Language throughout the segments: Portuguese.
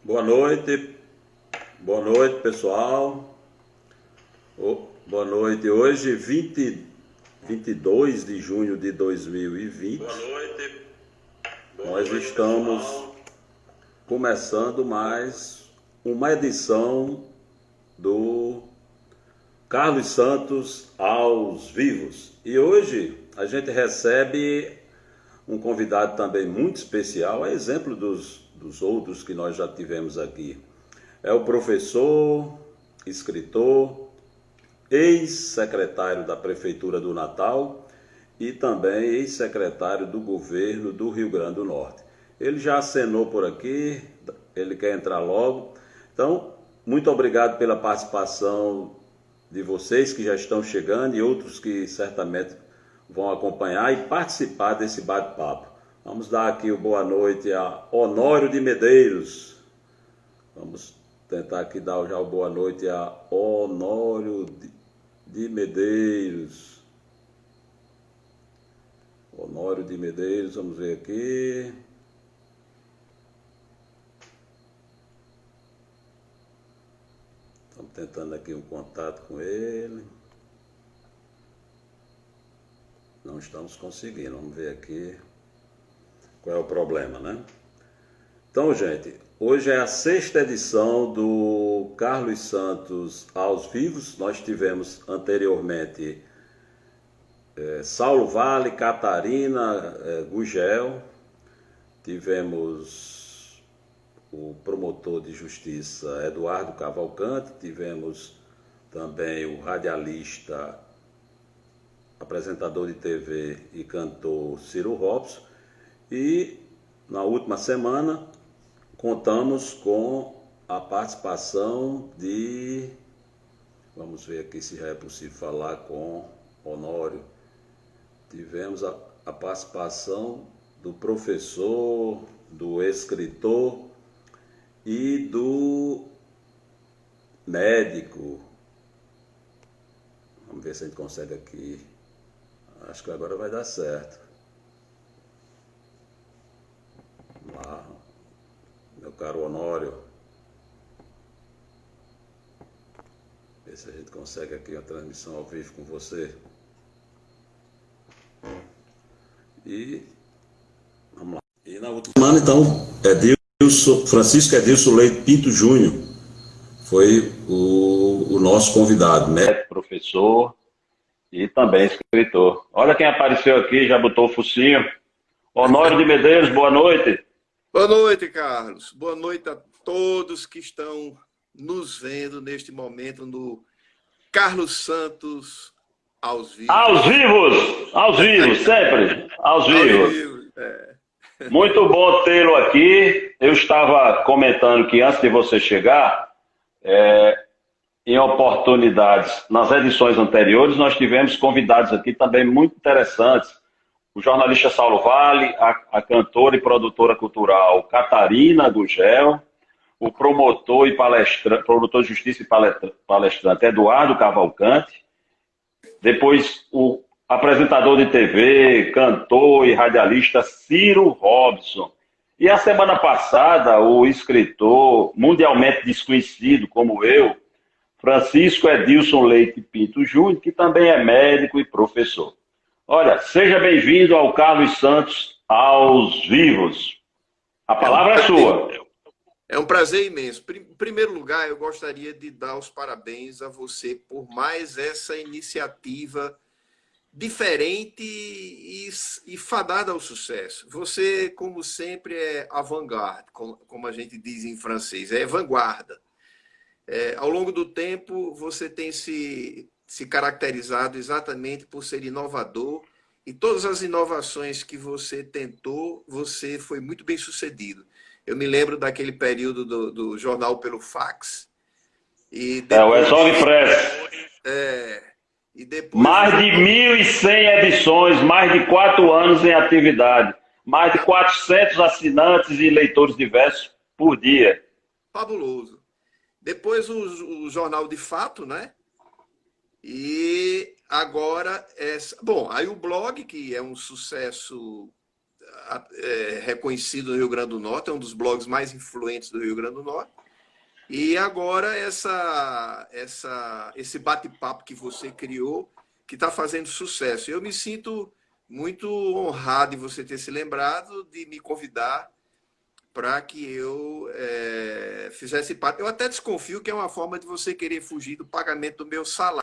Boa noite pessoal. Boa noite. Hoje, 22 de junho de 2020, Boa noite. nós estamos começando mais uma edição do Carlos Santos aos vivos. E hoje a gente recebe um convidado também muito especial, a exemplo dos outros que nós já tivemos aqui. É o professor, escritor, ex-secretário da Prefeitura do Natal e também ex-secretário do governo do Rio Grande do Norte. Ele já acenou por aqui, ele quer entrar logo. Então, muito obrigado pela participação de vocês que já estão chegando e outros que certamente vão acompanhar e participar desse bate-papo. Vamos dar aqui o boa noite a Honório de Medeiros. Vamos tentar aqui dar já o boa noite a Honório de Medeiros. Honório de Medeiros, vamos ver aqui. Estamos tentando aqui um contato com ele. Não estamos conseguindo, vamos ver aqui qual é o problema, né? Então, gente, hoje é a 6ª edição do Carlos Santos aos vivos. Nós tivemos anteriormente Saulo Vale, Catarina, Gugel. Tivemos o promotor de justiça Eduardo Cavalcante. Tivemos também o radialista, apresentador de TV e cantor Ciro Robson. E na última semana contamos com a participação de... Vamos ver aqui se já é possível falar com Honório. Tivemos a participação do professor, do escritor e do médico. Vamos ver se a gente consegue aqui. Acho que agora vai dar certo. Vamos lá, meu caro Honório. Ver se a gente consegue aqui uma transmissão ao vivo com você. E vamos lá. E na última semana, então, Francisco Edilson Leite Pinto Júnior foi o nosso convidado, né? Professor e também escritor. Olha quem apareceu aqui, já botou o focinho. Honório de Medeiros, boa noite. Boa noite, Carlos. Boa noite a todos que estão nos vendo neste momento no Carlos Santos aos vivos. Aos vivos, sempre, aos vivos. Muito bom tê-lo aqui. Eu estava comentando que antes de você chegar, em oportunidades, nas edições anteriores, nós tivemos convidados aqui também muito interessantes. O jornalista Saulo Vale, a cantora e produtora cultural Catarina Gugel, o promotor de justiça e palestrante Eduardo Cavalcante, depois o apresentador de TV, cantor e radialista Ciro Robson. E a semana passada, o escritor mundialmente desconhecido como eu, Francisco Edilson Leite Pinto Júnior, que também é médico e professor. Olha, seja bem-vindo ao Carlos Santos aos vivos. A palavra é sua. É um prazer imenso. Em primeiro lugar, eu gostaria de dar os parabéns a você por mais essa iniciativa diferente e fadada ao sucesso. Você, como sempre, é avant-garde, como a gente diz em francês, é vanguarda. Ao longo do tempo, você tem se caracterizado exatamente por ser inovador, e todas as inovações que você tentou, você foi muito bem sucedido. Eu me lembro daquele período do jornal pelo fax. E depois, o Exole Press. E depois, mais de 1.100 edições, mais de 4 anos em atividade, mais de 400 assinantes e leitores diversos por dia. Fabuloso. Depois o Jornal de Fato, né? E agora, bom, aí o blog, que é um sucesso reconhecido no Rio Grande do Norte, é um dos blogs mais influentes do Rio Grande do Norte. E agora esse bate-papo que você criou, que está fazendo sucesso. Eu me sinto muito honrado de você ter se lembrado de me convidar para que eu fizesse parte. Eu até desconfio que é uma forma de você querer fugir do pagamento do meu salário.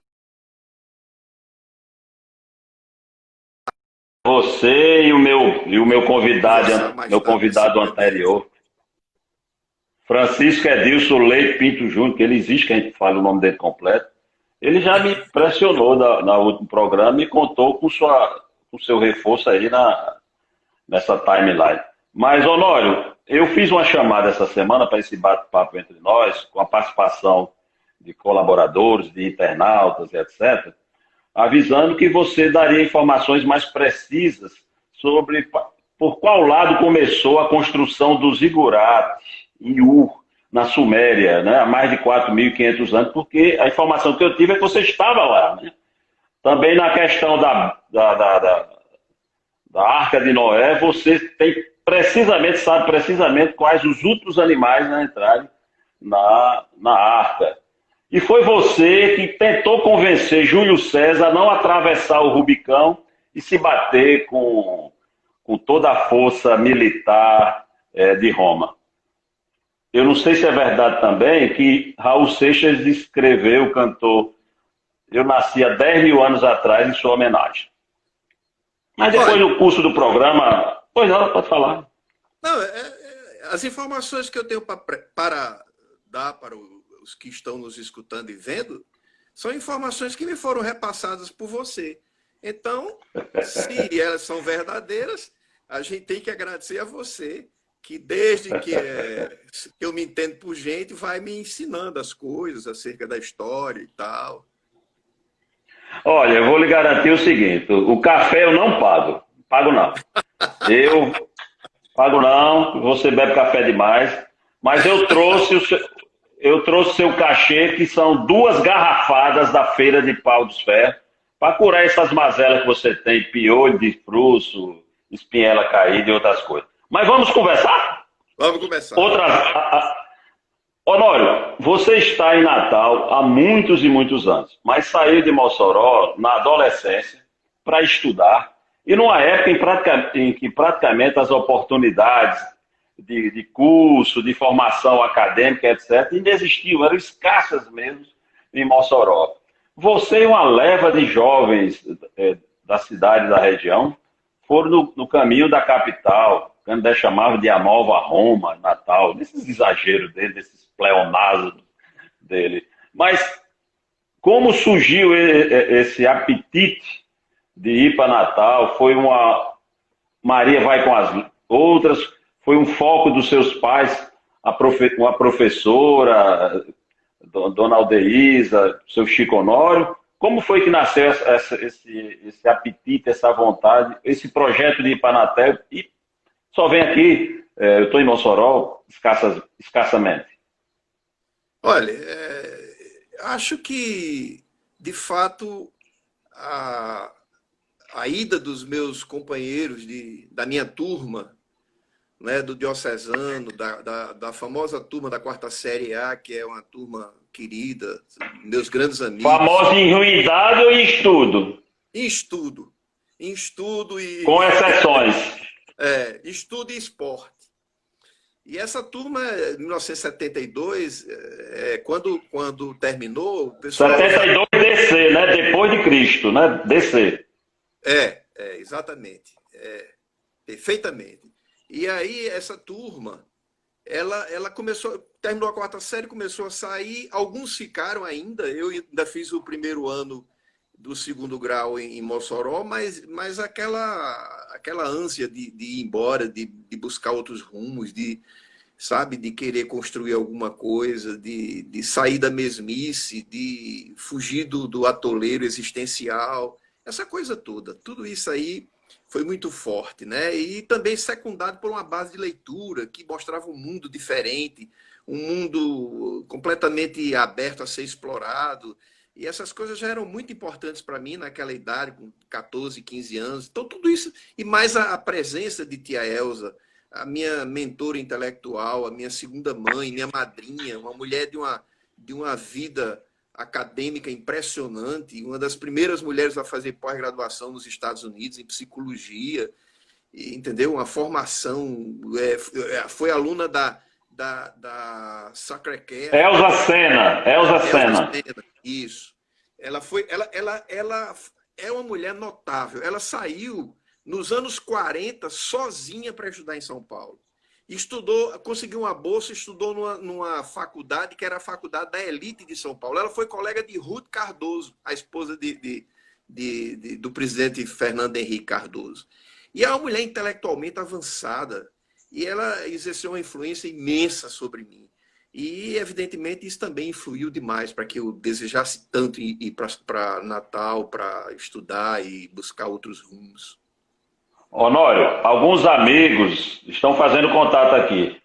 Você e o meu convidado anterior, Francisco Edilson Leite Pinto Júnior, que ele existe, que a gente fala o nome dele completo, ele já me pressionou no último programa e contou com o seu reforço aí nessa timeline. Mas, Honório, eu fiz uma chamada essa semana para esse bate-papo entre nós, com a participação de colaboradores, de internautas, etc., avisando que você daria informações mais precisas sobre por qual lado começou a construção dos zigurates em Ur, na Suméria, né, há mais de 4.500 anos, porque a informação que eu tive é que você estava lá. Né? Também na questão da Arca de Noé, você sabe precisamente quais os outros animais a entrarem na arca. E foi você que tentou convencer Júlio César a não atravessar o Rubicão e se bater com toda a força militar de Roma. Eu não sei se é verdade também que Raul Seixas escreveu, cantou Eu Nasci há 10.000 anos atrás em sua homenagem. Mas depois no curso do programa... Pois não, pode falar. Não, as informações que eu tenho para dar para os que estão nos escutando e vendo são informações que me foram repassadas por você. Então, se elas são verdadeiras, a gente tem que agradecer a você, que desde que eu me entendo por gente, vai me ensinando as coisas acerca da história e tal. Olha, eu vou lhe garantir o seguinte, o café eu não pago. Pago não. Eu pago não, você bebe café demais, mas eu trouxe o seu cachê, que são 2 garrafadas da Feira de Pau dos Ferros, para curar essas mazelas que você tem, piolho de fruto, espinhela caída e outras coisas. Mas vamos conversar? Vamos conversar. Honório, você está em Natal há muitos e muitos anos, mas saiu de Mossoró na adolescência para estudar, e numa época em que praticamente as oportunidades de curso, de formação acadêmica, etc., ainda existiam, eram escassas mesmo em Mossoró. Você e uma leva de jovens da cidade e da região foram no caminho da capital, que André chamava de a nova Roma, Natal, desses exageros dele, desses pleonasmos dele. Mas como surgiu esse apetite de ir para Natal? Foi uma Maria vai com as outras, foi um foco dos seus pais, uma professora, Dona Aldeísa, seu Chico Honório? Como foi que nasceu esse apetite, essa vontade, esse projeto de ir para Natal? E só vem aqui, eu estou em Mossoró, escassamente. Olha, acho que, de fato, a ida dos meus companheiros da minha turma, né, do diocesano, da famosa turma da 4ª série A, que é uma turma querida, meus grandes amigos. Famosa em ruindade ou em estudo? Em estudo. Em estudo e... Com exceções. Estudo e esporte. E essa turma, em 1972, quando terminou, o pessoal... 72 DC, né? Depois de Cristo, né? DC. Exatamente. Perfeitamente. E aí, essa turma, ela terminou a 4ª série, começou a sair, alguns ficaram ainda, eu ainda fiz o primeiro ano do 2º grau em Mossoró, mas aquela ânsia de ir embora, de buscar outros rumos, de querer construir alguma coisa, de sair da mesmice, de fugir do atoleiro existencial, essa coisa toda, tudo isso aí foi muito forte, né? E também secundado por uma base de leitura que mostrava um mundo diferente, um mundo completamente aberto a ser explorado, E essas coisas já eram muito importantes para mim naquela idade, com 14, 15 anos. Então, tudo isso, e mais a presença de tia Elza, a minha mentora intelectual, a minha segunda mãe, minha madrinha, uma mulher de uma vida acadêmica impressionante, uma das primeiras mulheres a fazer pós-graduação nos Estados Unidos em psicologia, entendeu? Uma formação, foi aluna da Sacré-Cœur. Elza Sena. Isso. Ela é uma mulher notável. Ela saiu nos anos 40 sozinha para estudar em São Paulo. Estudou, conseguiu uma bolsa, estudou numa faculdade que era a faculdade da elite de São Paulo. Ela foi colega de Ruth Cardoso, a esposa do presidente Fernando Henrique Cardoso. E é uma mulher intelectualmente avançada. E ela exerceu uma influência imensa sobre mim. E, evidentemente, isso também influiu demais para que eu desejasse tanto ir para Natal, para estudar e buscar outros rumos. Honório, alguns amigos estão fazendo contato aqui.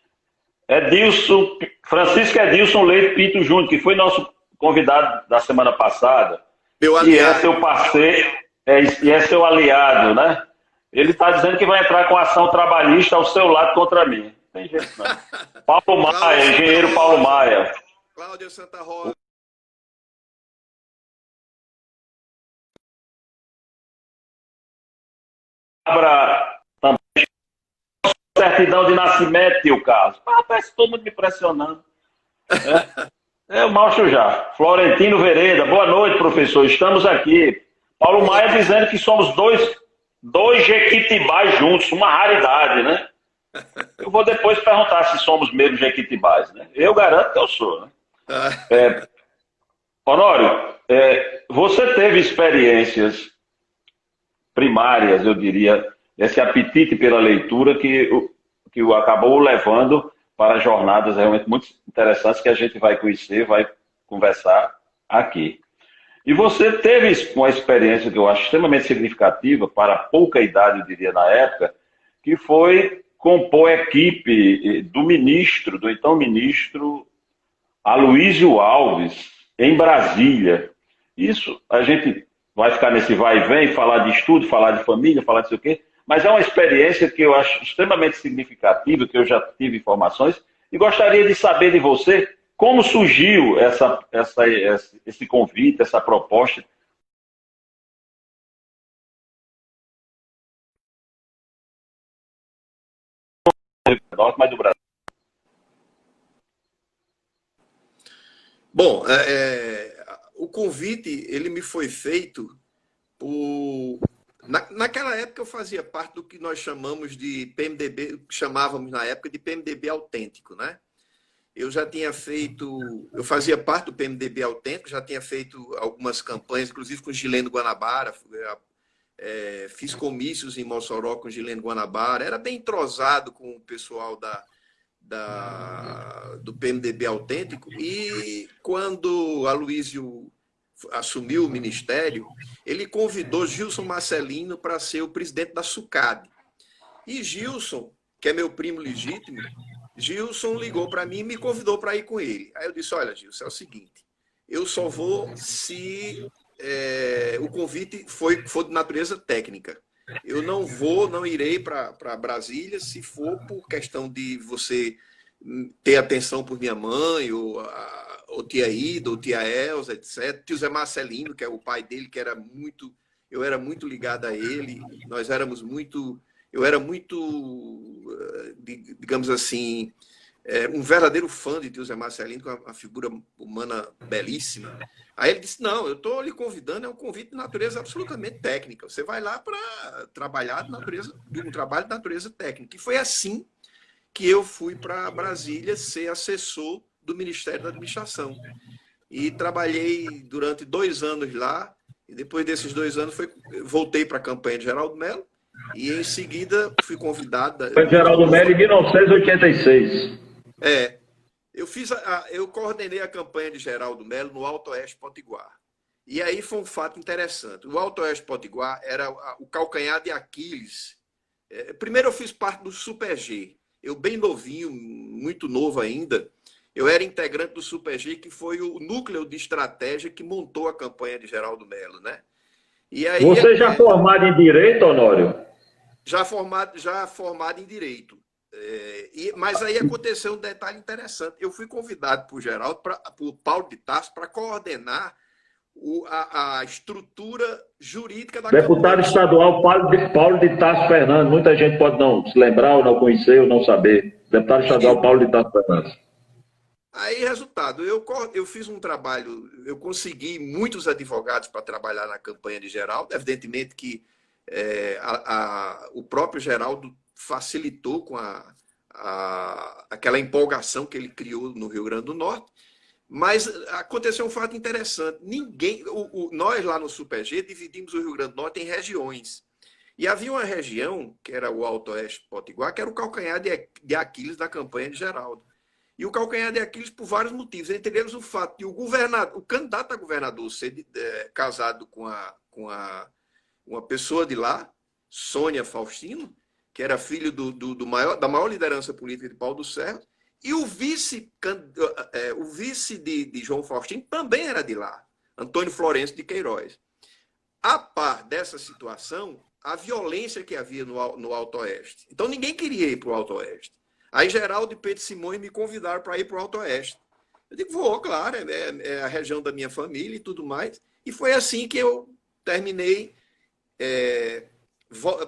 Francisco Edilson Leite Pinto Júnior, que foi nosso convidado da semana passada, Meu e é aliado. seu parceiro, e é seu aliado, né? Ele está dizendo que vai entrar com ação trabalhista ao seu lado contra mim. Não tem jeito, não. Paulo Maia, engenheiro Paulo Maia. Cláudio Santa Rosa. Também certidão de nascimento, tio Carlos. Parece todo mundo me pressionando. Eu mostro já. Florentino Vereda, boa noite, professor. Estamos aqui. Paulo Maia dizendo que somos dois jequitibás juntos, uma raridade, né? Eu vou depois perguntar se somos mesmo jequitibás, né? Eu garanto que eu sou, né? Honório, você teve experiências primárias, eu diria, esse apetite pela leitura que o acabou levando para jornadas realmente muito interessantes que a gente vai conhecer, vai conversar aqui. E você teve uma experiência que eu acho extremamente significativa para pouca idade, eu diria, na época, que foi compor a equipe do então ministro Aloysio Alves, em Brasília. Isso, a gente vai ficar nesse vai e vem, falar de estudo, falar de família, falar de sei o quê, mas é uma experiência que eu acho extremamente significativa, que eu já tive informações, e gostaria de saber de você como surgiu esse convite, essa proposta. Mas do Brasil. Bom, o convite ele me foi feito por... Naquela época eu fazia parte do que nós chamamos de PMDB, chamávamos na época de PMDB autêntico, né? Eu fazia parte do PMDB autêntico, já tinha feito algumas campanhas, inclusive com Gileno Guanabara, fiz comícios em Mossoró com Gileno Guanabara, era bem entrosado com o pessoal do PMDB autêntico, e quando Aloysio assumiu o ministério, ele convidou Gilson Marcelino para ser o presidente da SUCAD. E Gilson, que é meu primo legítimo, Gilson ligou para mim e me convidou para ir com ele. Aí eu disse, olha, Gilson, é o seguinte, eu só vou se o convite for de natureza técnica. Eu não irei para Brasília se for por questão de você ter atenção por minha mãe, ou tia Ida, ou tia Elza, etc. Tio Zé Marcelino, que é o pai dele, que eu era muito ligado a ele, nós éramos muito... Eu era muito, digamos assim, um verdadeiro fã de tio Zé Marcelino, com uma figura humana belíssima. Aí ele disse, não, eu estou lhe convidando, é um convite de natureza absolutamente técnica. Você vai lá para trabalhar um trabalho de natureza técnica. E foi assim que eu fui para Brasília ser assessor do Ministério da Administração. E trabalhei durante 2 anos lá, e depois desses 2 anos voltei para a campanha de Geraldo Mello, e em seguida fui convidado... Foi Geraldo Mello em 1986. Eu coordenei a campanha de Geraldo Mello no Alto Oeste Potiguar. E aí foi um fato interessante. O Alto Oeste Potiguar era o calcanhar de Aquiles. Primeiro eu fiz parte do Super G. Eu bem novinho, muito novo ainda, Eu era integrante do Super-G, que foi o núcleo de estratégia que montou a campanha de Geraldo Mello, né? E aí, você já formado em Direito, Honório? Já formado em Direito. Mas aí aconteceu um detalhe interessante. Eu fui convidado por Geraldo, por Paulo de Tarso, para coordenar a estrutura jurídica da Deputado campanha. estadual Paulo de Tarso Fernandes. Muita gente pode não se lembrar, ou não conhecer, ou não saber. Deputado estadual Paulo de Tarso Fernandes. Aí, resultado, eu fiz um trabalho, eu consegui muitos advogados para trabalhar na campanha de Geraldo. Evidentemente que o próprio Geraldo facilitou com aquela empolgação que ele criou no Rio Grande do Norte. Mas aconteceu um fato interessante. Nós lá no Super-G dividimos o Rio Grande do Norte em regiões. E havia uma região, que era o Alto Oeste Potiguar, que era o calcanhar de Aquiles da campanha de Geraldo. E o calcanhar de Aquiles por vários motivos, entre eles o fato de o candidato a governador ser casado com uma pessoa de lá, Sônia Faustino, que era filho da maior liderança política de Paulo dos Serros, e o vice de João Faustino também era de lá, Antônio Florencio de Queiroz. A par dessa situação, a violência que havia no Alto Oeste. Então ninguém queria ir para o Alto Oeste. Aí Geraldo e Pedro Simões me convidaram para ir para o Alto Oeste. Eu digo, vou, claro, é a região da minha família e tudo mais. E foi assim que eu terminei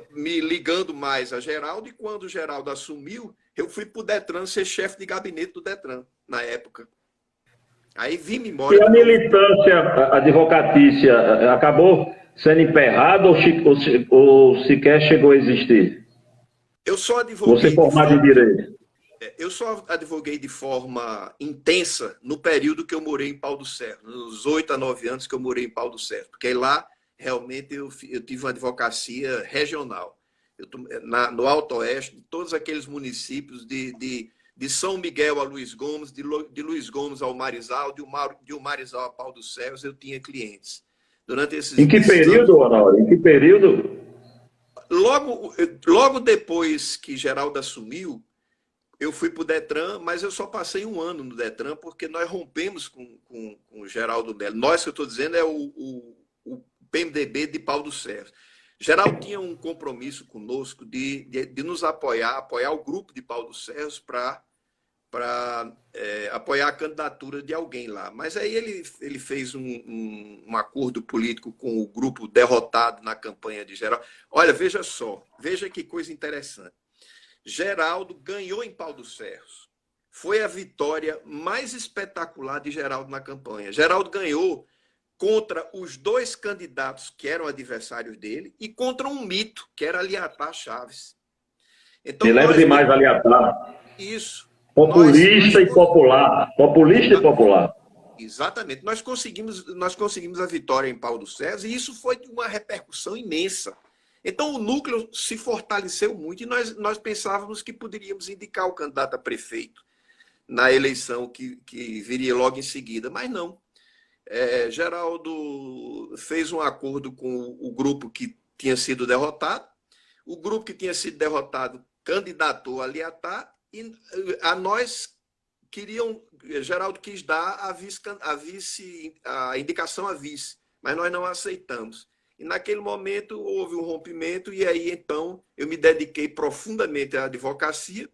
me ligando mais a Geraldo, e quando o Geraldo assumiu, eu fui para o Detran ser chefe de gabinete do Detran, na época. Aí vim-me embora. E a militância advocatícia acabou sendo emperrada ou sequer chegou a existir? Eu só advoguei. Você formado em Direito? Eu só advoguei de forma intensa no período que eu morei em Pau do Cerro, nos 8 a 9 anos que eu morei em Pau do Cerro, porque lá realmente eu tive uma advocacia regional. No Alto Oeste, de todos aqueles municípios, de São Miguel a Luiz Gomes, de Luiz Gomes ao Marizal, de Marizal a Pau dos Cerros, eu tinha clientes. Durante esses Em que período, Honório? Em que período? Logo depois que Geraldo assumiu, eu fui para o Detran, mas eu só passei um ano no Detran, porque nós rompemos com o Geraldo Mello. Nós, que eu estou dizendo, é o PMDB de Pau dos Cerros. Geraldo tinha um compromisso conosco de nos apoiar o grupo de Pau dos Cerros para apoiar a candidatura de alguém lá. Mas aí ele fez um acordo político com o grupo derrotado na campanha de Geraldo. Olha, veja só, veja que coisa interessante. Geraldo ganhou em Pau dos Cerros. Foi a vitória mais espetacular de Geraldo na campanha. Geraldo ganhou contra os dois candidatos que eram adversários dele e contra um mito, que era Aliatar Chaves. Então, me lembro demais de Aliatar. Isso. Populista e popular. Populista e popular. Exatamente. Nós conseguimos a vitória em Pau dos Cerros e isso foi de uma repercussão imensa. Então, o núcleo se fortaleceu muito e nós pensávamos que poderíamos indicar o candidato a prefeito na eleição que viria logo em seguida, mas não. Geraldo fez um acordo com o grupo que tinha sido derrotado, o grupo que tinha sido derrotado candidatou a Aliatar e a nós Geraldo quis dar a indicação a vice, mas nós não aceitamos. E naquele momento houve um rompimento e aí então eu me dediquei profundamente à advocacia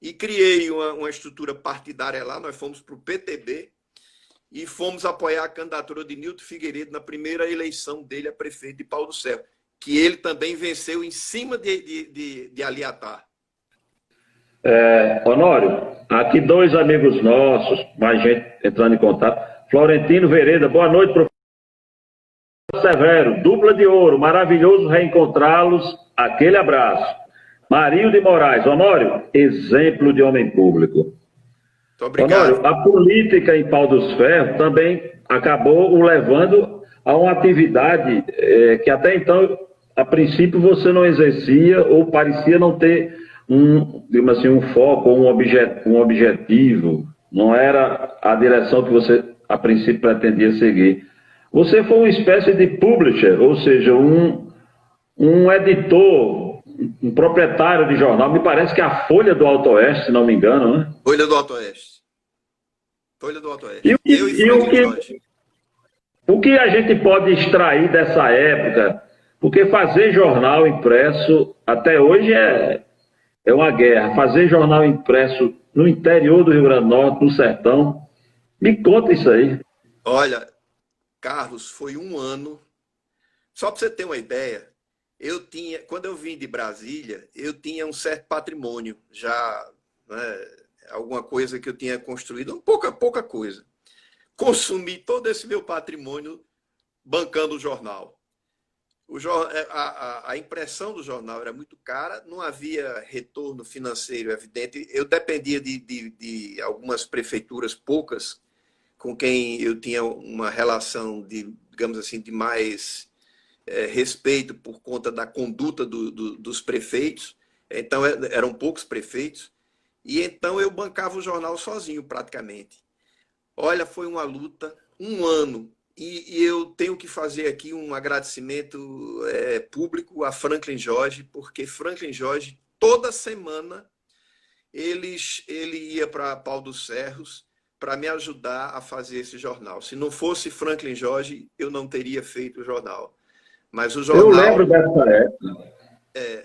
e criei uma estrutura partidária lá. Nós fomos para o PTB e fomos apoiar a candidatura de Nilton Figueiredo na primeira eleição dele a prefeito de Pau do Cerro, que ele também venceu em cima de Aliatar. Honório, aqui dois amigos nossos, mais gente entrando em contato. Florentino Vereda, boa noite, professor Severo, dupla de ouro, maravilhoso reencontrá-los, aquele abraço. Marinho de Moraes, Honório, exemplo de homem público. Muito obrigado. Honório, a política em Pau dos Ferros também acabou o levando a uma atividade que até então, a princípio, você não exercia ou parecia não ter digamos assim, um foco, um objetivo, não era a direção que você, a princípio, pretendia seguir. Você foi uma espécie de publisher, ou seja, um editor, um proprietário de jornal, me parece que a Folha do Alto Oeste, se não me engano, né? Folha do Alto Oeste. Folha do Alto Oeste. E, Eu e Franklin Jorge. O que a gente pode extrair dessa época? Porque fazer jornal impresso até hoje é uma guerra. Fazer jornal impresso no interior do Rio Grande do Norte, no sertão, me conta isso aí. Olha, Carlos, foi um ano. Só para você ter uma ideia, quando eu vim de Brasília, eu tinha um certo patrimônio, já, né, alguma coisa que eu tinha construído, pouca coisa. Consumi todo esse meu patrimônio bancando o jornal. A impressão do jornal era muito cara, não havia retorno financeiro evidente. Eu dependia de algumas prefeituras, poucas, com quem eu tinha uma relação digamos assim, de mais respeito por conta da conduta dos prefeitos. Então, eram poucos prefeitos. E então eu bancava o jornal sozinho, praticamente. Olha, foi uma luta, um ano. E eu tenho que fazer aqui um agradecimento público a Franklin Jorge, porque Franklin Jorge, toda semana, ele ia para Pau dos Ferros para me ajudar a fazer esse jornal. Se não fosse Franklin Jorge, eu não teria feito o jornal. Mas o jornal... Eu lembro dessa época.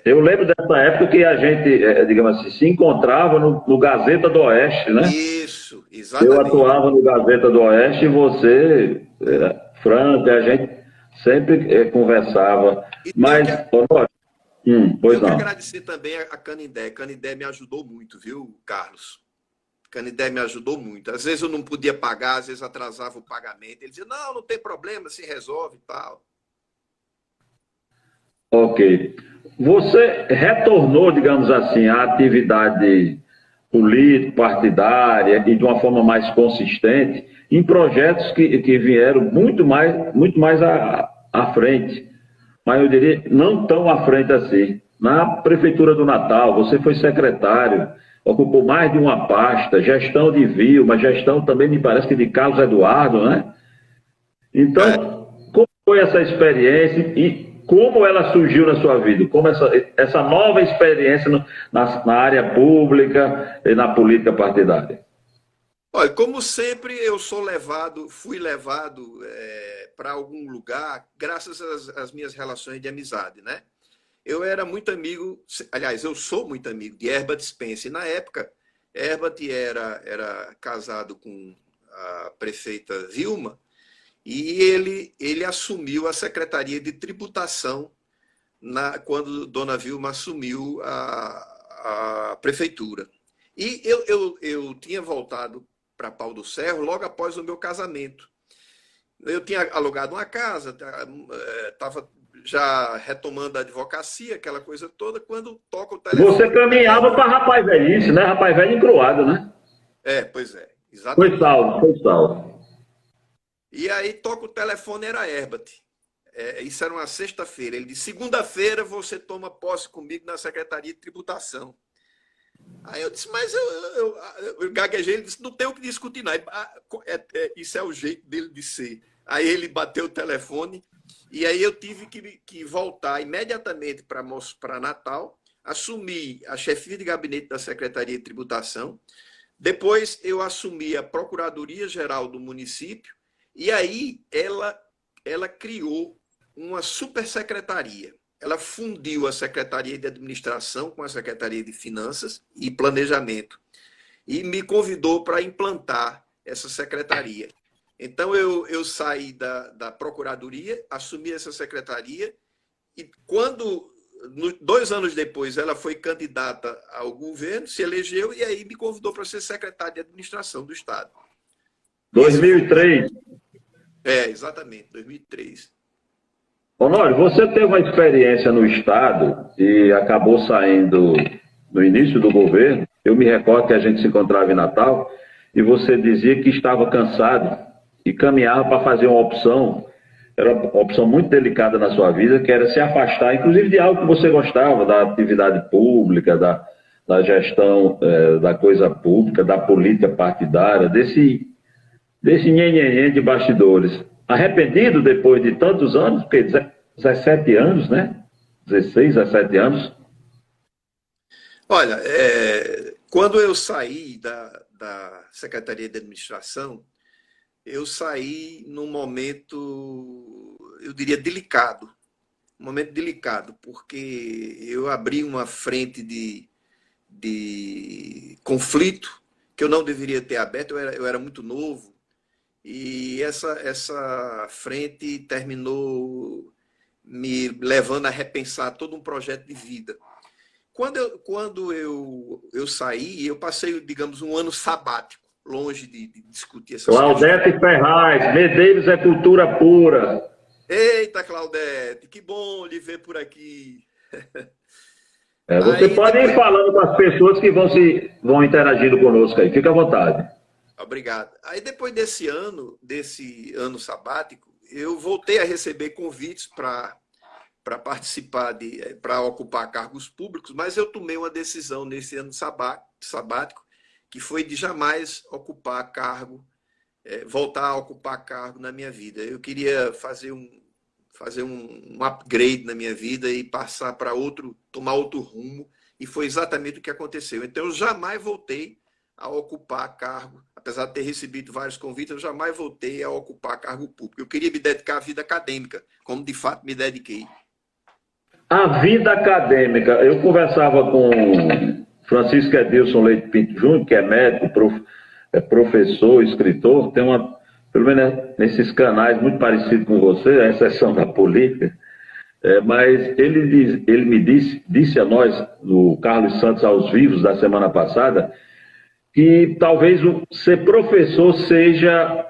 Eu lembro dessa época que a gente, digamos assim, se encontrava no Gazeta do Oeste, né? Isso, exatamente. Eu atuava no Gazeta do Oeste e você, Frank, a gente sempre conversava. Mas, pois eu não. quero agradecer também a Canindé. Canindé me ajudou muito, viu, Carlos? Canindé me ajudou muito. Às vezes eu não podia pagar, às vezes atrasava o pagamento. Ele dizia, não tem problema, se resolve e tal. Ok. Você retornou, digamos assim, à atividade político-partidária e de uma forma mais consistente em projetos que vieram muito mais à frente. Mas eu diria, não tão à frente assim. Na Prefeitura do Natal, você foi secretário, ocupou mais de uma pasta, gestão de Vilma, gestão também, me parece que de Carlos Eduardo, né? Então, como foi essa experiência e como ela surgiu na sua vida? Como essa nova experiência na área pública e na política partidária? Olha, como sempre, fui levado para algum lugar graças às minhas relações de amizade, né? Eu era muito amigo, aliás, eu sou muito amigo de Herbert Spencer. Na época, Herbert era casado com a prefeita Vilma, e ele assumiu a Secretaria de Tributação quando Dona Vilma assumiu a prefeitura. E eu tinha voltado para Pau do Ferro logo após o meu casamento. Eu tinha alugado uma casa, estava já retomando a advocacia, aquela coisa toda, quando toca o telefone... Você caminhava para Rapaz Velhice, né? Rapaz Velho encruado, né? Pois é, exatamente. Foi salvo. E aí toca o telefone, era Herbert. Isso era uma sexta-feira. Ele disse, segunda-feira você toma posse comigo na Secretaria de Tributação. Aí eu disse, mas eu gaguejei, ele disse, não tem o que discutir, não. Isso é o jeito dele de ser. Aí ele bateu o telefone, e aí eu tive que voltar imediatamente para Natal, assumi a chefia de gabinete da Secretaria de Tributação, depois eu assumi a Procuradoria-Geral do município, e aí ela criou uma supersecretaria. Ela fundiu a Secretaria de Administração com a Secretaria de Finanças e Planejamento e me convidou para implantar essa secretaria. Então, eu saí da Procuradoria, assumi essa secretaria e quando, 2 anos depois, ela foi candidata ao governo, se elegeu e aí me convidou para ser secretário de Administração do Estado. 2003. Exatamente, 2003. Honório, você teve uma experiência no Estado e acabou saindo no início do governo. Eu me recordo que a gente se encontrava em Natal e você dizia que estava cansado e caminhava para fazer uma opção, era uma opção muito delicada na sua vida, que era se afastar, inclusive de algo que você gostava, da atividade pública, da gestão da coisa pública, da política partidária, desse nhenhenhen de bastidores. Arrependido depois de tantos anos, porque 17 anos, né? 16, 17 anos. Olha, quando eu saí da da Secretaria de Administração, eu saí num momento, eu diria, delicado. Um momento delicado, porque eu abri uma frente de conflito que eu não deveria ter aberto, eu era muito novo, e essa frente terminou me levando a repensar todo um projeto de vida. Quando eu saí, eu passei, digamos, um ano sabático, longe de discutir essas questões. Claudete Ferraz, Medeiros é cultura pura. Eita, Claudete, que bom lhe ver por aqui. Você pode ir falando com as pessoas que vão interagindo conosco aí, fica à vontade. Obrigado. Aí depois desse ano sabático, eu voltei a receber convites para participar, para ocupar cargos públicos, mas eu tomei uma decisão nesse ano sabático, que foi de jamais ocupar cargo, voltar a ocupar cargo na minha vida. Eu queria fazer um upgrade na minha vida e passar para tomar outro rumo, e foi exatamente o que aconteceu. Então, eu jamais voltei a ocupar cargo, apesar de ter recebido vários convites, eu jamais voltei a ocupar cargo público. Eu queria me dedicar à vida acadêmica, como de fato me dediquei. A vida acadêmica, eu conversava com Francisco Edilson Leite Pinto Júnior, que é médico, professor, escritor, tem pelo menos nesses canais muito parecido com você, a exceção da política, mas ele me disse a nós, no Carlos Santos aos Vivos da semana passada, que talvez ser professor seja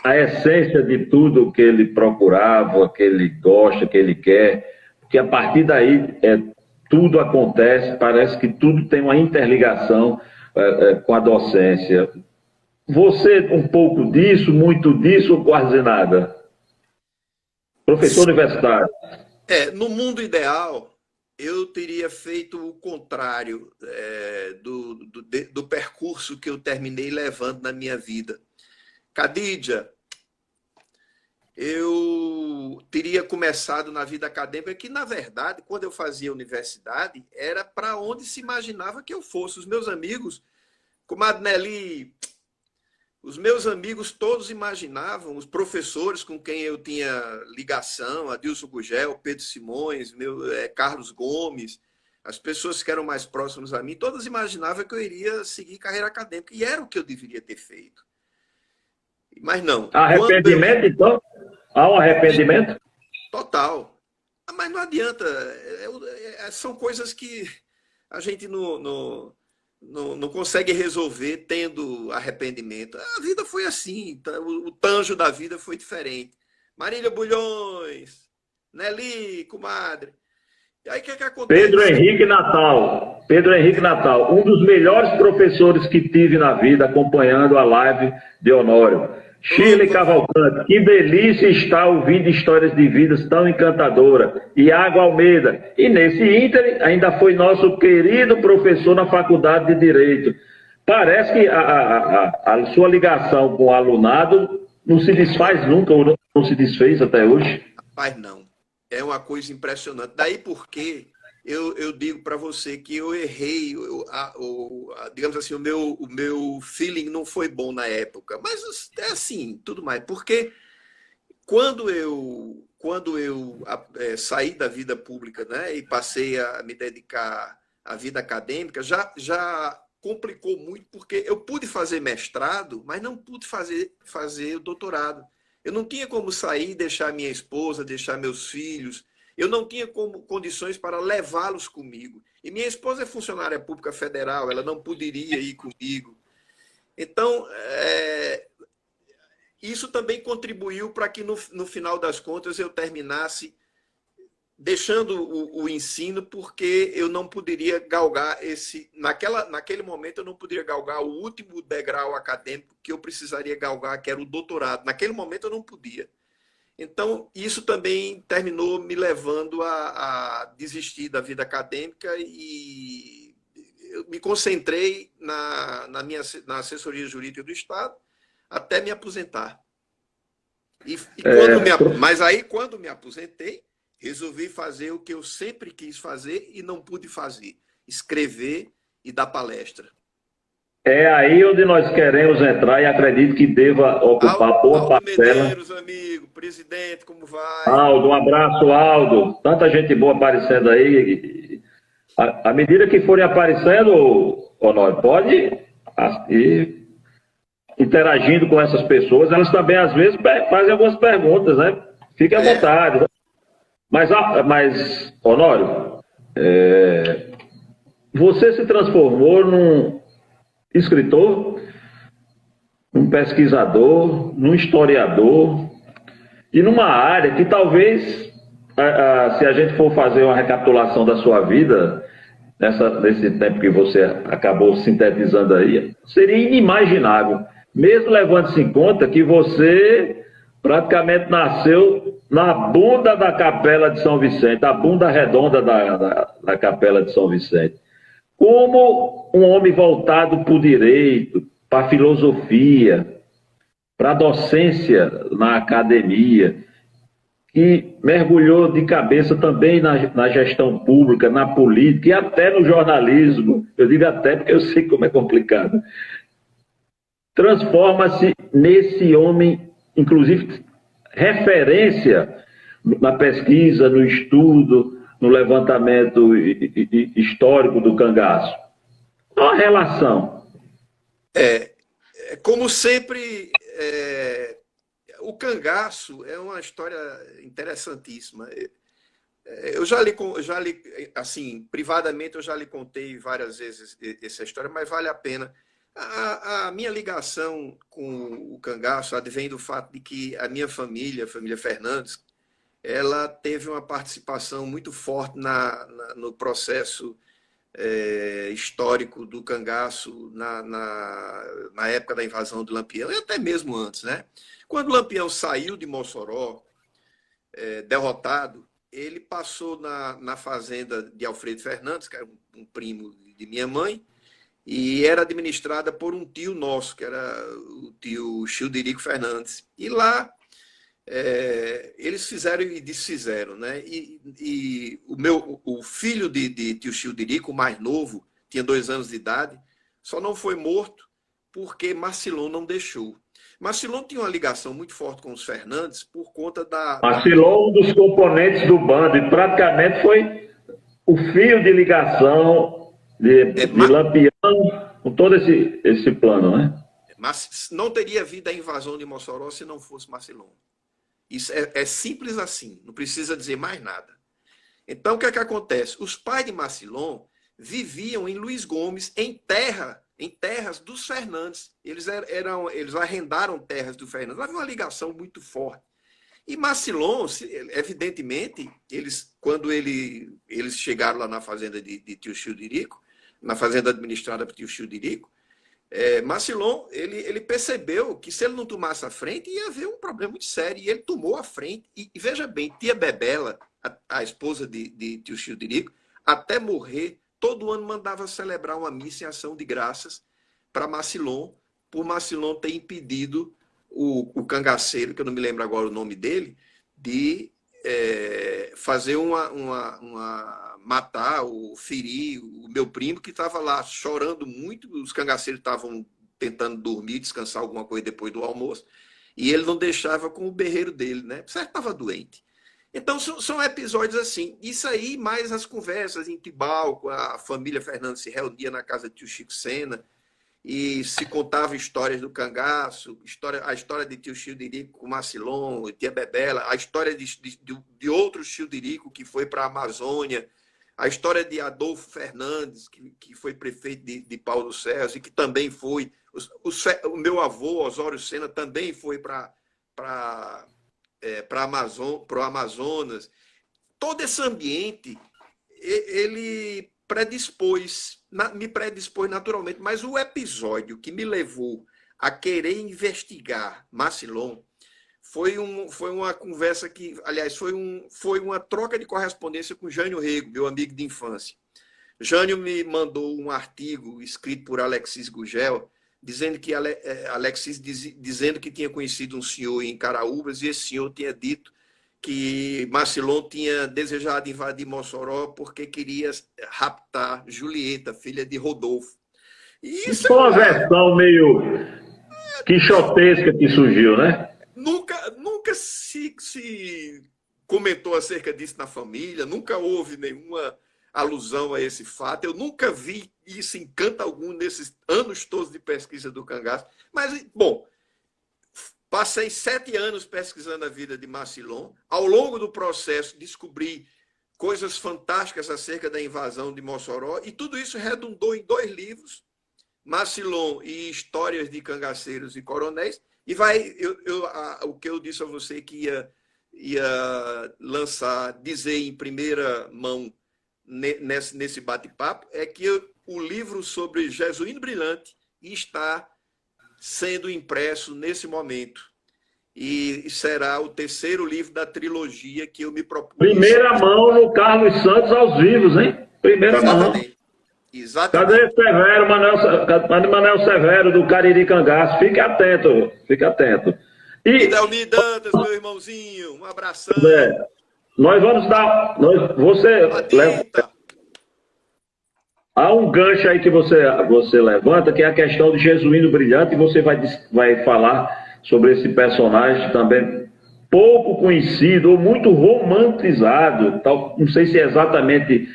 a essência de tudo que ele procurava, que ele gosta, que ele quer, porque a partir daí tudo acontece, parece que tudo tem uma interligação com a docência. Você, um pouco disso, muito disso ou quase nada? Professor universitário. No mundo ideal, eu teria feito o contrário do percurso que eu terminei levando na minha vida. Khadija, eu teria começado na vida acadêmica, que, na verdade, quando eu fazia universidade, era para onde se imaginava que eu fosse. Os meus amigos, comadre Nelly, os meus amigos todos imaginavam, os professores com quem eu tinha ligação, Adilson Gugel, Pedro Simões, Carlos Gomes, as pessoas que eram mais próximas a mim, todas imaginavam que eu iria seguir carreira acadêmica, e era o que eu deveria ter feito. Mas não. Arrependimento, então? Há um arrependimento? Total. Mas não adianta. São coisas que a gente não consegue resolver tendo arrependimento. A vida foi assim. O tanjo da vida foi diferente. Marília Bulhões, Nelly, comadre. E aí o que acontece? Pedro Henrique Natal, um dos melhores professores que tive na vida, acompanhando a live de Honório. Shirley Cavalcante, que delícia estar ouvindo histórias de vidas tão encantadoras. Iago Almeida, e nesse ínterim ainda foi nosso querido professor na Faculdade de Direito. Parece que a sua ligação com o alunado não se desfaz nunca, ou não se desfez até hoje? Rapaz, não. É uma coisa impressionante. Daí porque eu digo para você que eu errei, digamos assim, o meu feeling não foi bom na época. Mas é assim, tudo mais. Porque quando eu saí da vida pública, né, e passei a me dedicar à vida acadêmica, já complicou muito, porque eu pude fazer mestrado, mas não pude fazer o doutorado. Eu não tinha como sair, deixar minha esposa, deixar meus filhos. Eu não tinha condições para levá-los comigo. E minha esposa é funcionária pública federal, ela não poderia ir comigo. Então, isso também contribuiu para que, no final das contas, eu terminasse deixando o ensino, porque eu não poderia galgar naquele momento eu não poderia galgar o último degrau acadêmico que eu precisaria galgar, que era o doutorado. Naquele momento eu não podia. Então, isso também terminou me levando a desistir da vida acadêmica, e eu me concentrei na assessoria jurídica do Estado até me aposentar. Mas aí, quando me aposentei, resolvi fazer o que eu sempre quis fazer e não pude fazer: escrever e dar palestra. É aí onde nós queremos entrar e acredito que deva ocupar boa parcela. Medeiros, amigo, presidente, como vai? Aldo, um abraço, Aldo. Tanta gente boa aparecendo aí. À medida que forem aparecendo, Honório, pode ir interagindo com essas pessoas. Elas também, às vezes, fazem algumas perguntas, né? Fique à vontade. Mas Honório, você se transformou num escritor, num pesquisador, num historiador e numa área que talvez, se a gente for fazer uma recapitulação da sua vida, nesse tempo que você acabou sintetizando aí, seria inimaginável, mesmo levando-se em conta que você praticamente nasceu na bunda da Capela de São Vicente, a bunda redonda da Capela de São Vicente. Como um homem voltado para o direito, para a filosofia, para a docência na academia, que mergulhou de cabeça também na gestão pública, na política e até no jornalismo. Eu digo até porque eu sei como é complicado. Transforma-se nesse homem, inclusive, referência na pesquisa, no estudo, no levantamento histórico do cangaço. Qual a relação? Como sempre, o cangaço é uma história interessantíssima. Eu já li, assim, privadamente, eu já lhe contei várias vezes essa história, mas vale a pena. A minha ligação com o cangaço advém do fato de que a minha família, a família Fernandes, ela teve uma participação muito forte no processo histórico do cangaço na época da invasão de Lampião, e até mesmo antes, né? Quando Lampião saiu de Mossoró, derrotado, ele passou na fazenda de Alfredo Fernandes, que era um primo de minha mãe, e era administrada por um tio nosso, que era o tio Childerico Fernandes. E lá eles fizeram e desfizeram, né? E o filho de tio Childerico, o mais novo, tinha 2 anos de idade, só não foi morto porque Marcilon não deixou. Marcilon tinha uma ligação muito forte com os Fernandes por conta Marcilon, um dos componentes do bando, e praticamente foi o fio de ligação de Lampião com todo esse plano, né? Mas não teria havido a invasão de Mossoró se não fosse Marcilon. Isso é simples assim, não precisa dizer mais nada. Então, o que é que acontece? Os pais de Marcilon viviam em Luiz Gomes, em terras dos Fernandes. Eles arrendaram terras do Fernandes. Havia uma ligação muito forte. E Marcilon, evidentemente, quando eles chegaram lá na fazenda de tio Childerico, na fazenda administrada por tio Childerico, Marcilon, ele percebeu que se ele não tomasse a frente, ia haver um problema muito sério. E ele tomou a frente. E veja bem, tia Bebela, a esposa de tio Childerico, até morrer, todo ano mandava celebrar uma missa em ação de graças para Marcilon, por Marcilon ter impedido o cangaceiro, que eu não me lembro agora o nome dele, de fazer matar ou ferir o meu primo, que estava lá chorando muito. Os cangaceiros estavam tentando dormir, descansar alguma coisa depois do almoço, e ele não deixava com o berreiro dele, né? Certo, estava doente. Então, são episódios assim. Isso aí, mais as conversas em Tibau, a família Fernandes se reunia na casa de tio Chico Sena, e se contava histórias do cangaço, a história de tio Childerico com Marcilon, tia Bebela, a história de outro Childerico que foi para a Amazônia, a história de Adolfo Fernandes, que foi prefeito de Pau dos Ferros, e que também foi... O meu avô, Osório Sena, também foi para o Amazonas. Todo esse ambiente, ele me predispôs naturalmente, mas o episódio que me levou a querer investigar Marcilon foi uma conversa que, aliás, foi uma troca de correspondência com Jânio Rego, meu amigo de infância. Jânio me mandou um artigo escrito por Alexis Gugel, dizendo que tinha conhecido um senhor em Caraúbas, e esse senhor tinha dito que Marcilon tinha desejado invadir Mossoró porque queria raptar Julieta, filha de Rodolfo. E Isso isso foi uma versão meio quixotesca que surgiu, né? nunca se comentou acerca disso na família, nunca houve nenhuma alusão a esse fato. Eu nunca vi isso em canto algum nesses anos todos de pesquisa do cangaço. Mas, bom, passei 7 anos pesquisando a vida de Macilon. Ao longo do processo, descobri coisas fantásticas acerca da invasão de Mossoró, e tudo isso redundou em 2 livros, Macilon e Histórias de Cangaceiros e Coronéis. E o que eu disse a você que ia dizer em primeira mão nesse bate-papo, é que o livro sobre Jesuíno Brilhante está sendo impresso nesse momento. E será o 3º livro da trilogia que eu me propus. Primeira mão no Carlos Santos aos vivos, hein? Primeira mão. Exatamente. Cadê Severo, Manuel Severo, do Cariri Cangaço? Fique atento, fique atento. E Delmi Dantas, meu irmãozinho, um abração. Nós vamos dar... Há um gancho aí que você levanta, que é a questão de Jesuíno Brilhante, e você vai falar sobre esse personagem também pouco conhecido ou muito romantizado. Não sei se é exatamente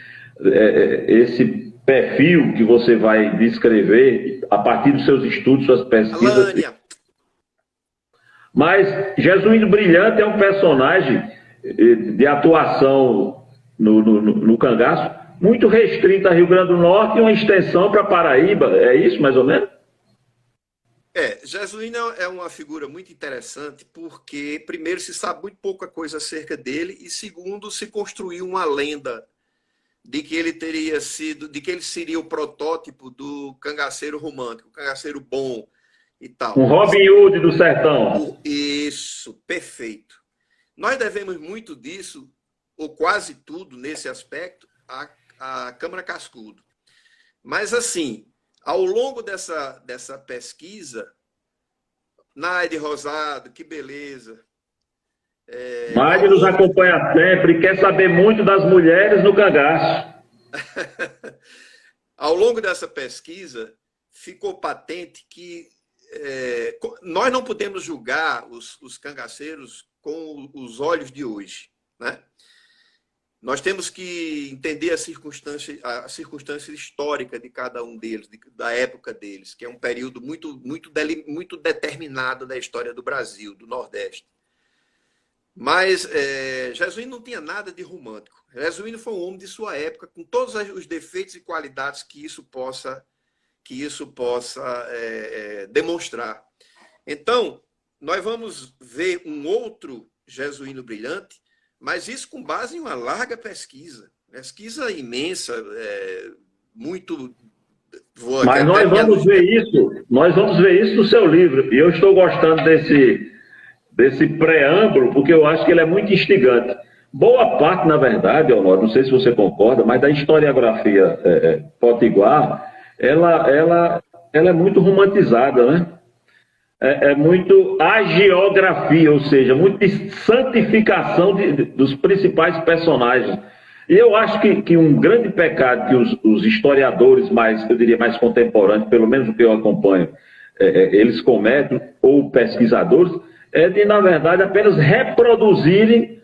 esse perfil que você vai descrever a partir dos seus estudos, suas pesquisas. Alânia. Mas Jesuíno Brilhante é um personagem de atuação no cangaço muito restrita a Rio Grande do Norte e uma extensão para Paraíba. É isso, mais ou menos? Jesuíno é uma figura muito interessante porque, primeiro, se sabe muito pouca coisa acerca dele, e segundo, se construiu uma lenda de que ele seria o protótipo do cangaceiro romântico, o cangaceiro bom e tal. Um Robin Hood do sertão. Isso, perfeito. Nós devemos muito disso, ou quase tudo nesse aspecto, à Câmara Cascudo. Mas, assim, ao longo dessa pesquisa, Naide Rosado, que beleza. Naide nos acompanha sempre, quer saber muito das mulheres no cangaço. Ao longo dessa pesquisa, ficou patente que nós não podemos julgar os cangaceiros com os olhos de hoje, né? Nós temos que entender a circunstância histórica de cada um deles, da época deles, que é um período muito determinado da história do Brasil, do Nordeste. Mas Jesuíno não tinha nada de romântico. Jesuíno foi um homem de sua época, com todos os defeitos e qualidades que isso possa demonstrar. Então, nós vamos ver um outro Jesuíno Brilhante, mas isso com base em uma larga pesquisa imensa, muito... Mas nós vamos ver isso no seu livro, e eu estou gostando desse preâmbulo, porque eu acho que ele é muito instigante. Boa parte, na verdade, Honório, não sei se você concorda, mas da historiografia potiguar, ela é muito romantizada, né? É muito agiografia, ou seja, muita santificação dos principais personagens. E eu acho que um grande pecado que os historiadores eu diria, mais contemporâneos, pelo menos o que eu acompanho, eles cometem, ou pesquisadores, é de, na verdade, apenas reproduzirem,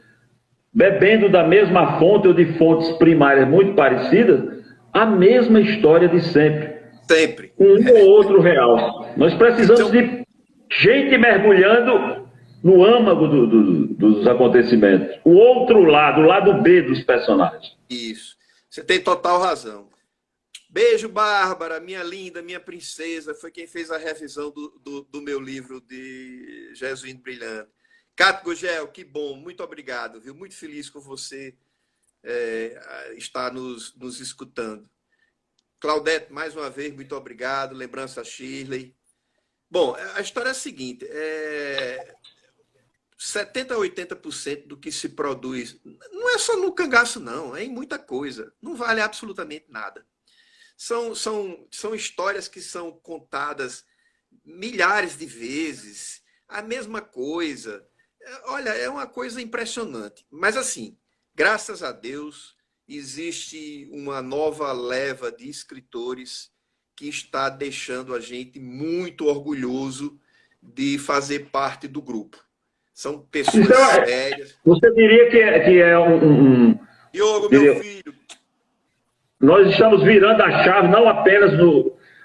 bebendo da mesma fonte ou de fontes primárias muito parecidas, a mesma história de sempre. Sempre. Um ou outro real. Nós precisamos de gente mergulhando no âmago dos acontecimentos. O outro lado, o lado B dos personagens. Isso. Você tem total razão. Beijo, Bárbara, minha linda, minha princesa. Foi quem fez a revisão do meu livro de Jesuíno Brilhante. Cato Gugel, que bom. Muito obrigado, viu? Muito feliz com você estar nos escutando. Claudete, mais uma vez, muito obrigado. Lembrança a Shirley. Bom, a história é a seguinte, 70% a 80% do que se produz, não é só no cangaço não, é em muita coisa, não vale absolutamente nada. São histórias que são contadas milhares de vezes, a mesma coisa. Olha, é uma coisa impressionante, mas assim, graças a Deus, existe uma nova leva de escritores que está deixando a gente muito orgulhoso de fazer parte do grupo. São pessoas sérias. Você diria que é Diogo, meu filho. Nós estamos virando a chave, não apenas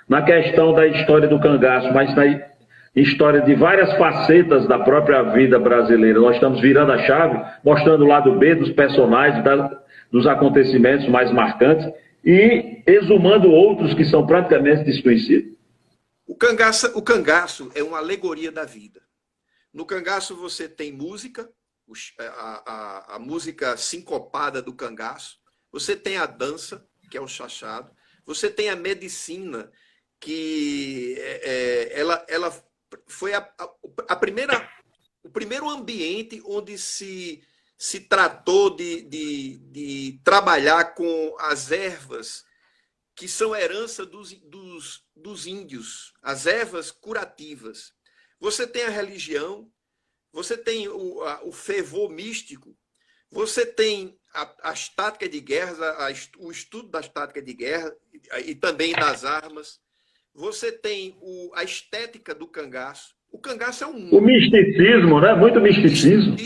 na questão da história do cangaço, mas na história de várias facetas da própria vida brasileira. Nós estamos virando a chave, mostrando o lado B dos personagens, dos acontecimentos mais marcantes e exumando outros que são praticamente desconhecidos. O cangaço é uma alegoria da vida. No cangaço você tem música, a música sincopada do cangaço, você tem a dança, que é o chachado, você tem a medicina, que ela foi o primeiro ambiente onde se tratou de trabalhar com as ervas que são herança dos índios, as ervas curativas. Você tem a religião, você tem o fervor místico, você tem as táticas de guerra, o estudo das táticas de guerra e também das armas. Você tem a estética do cangaço. O cangaço é um mundo. O misticismo, né? Muito misticismo.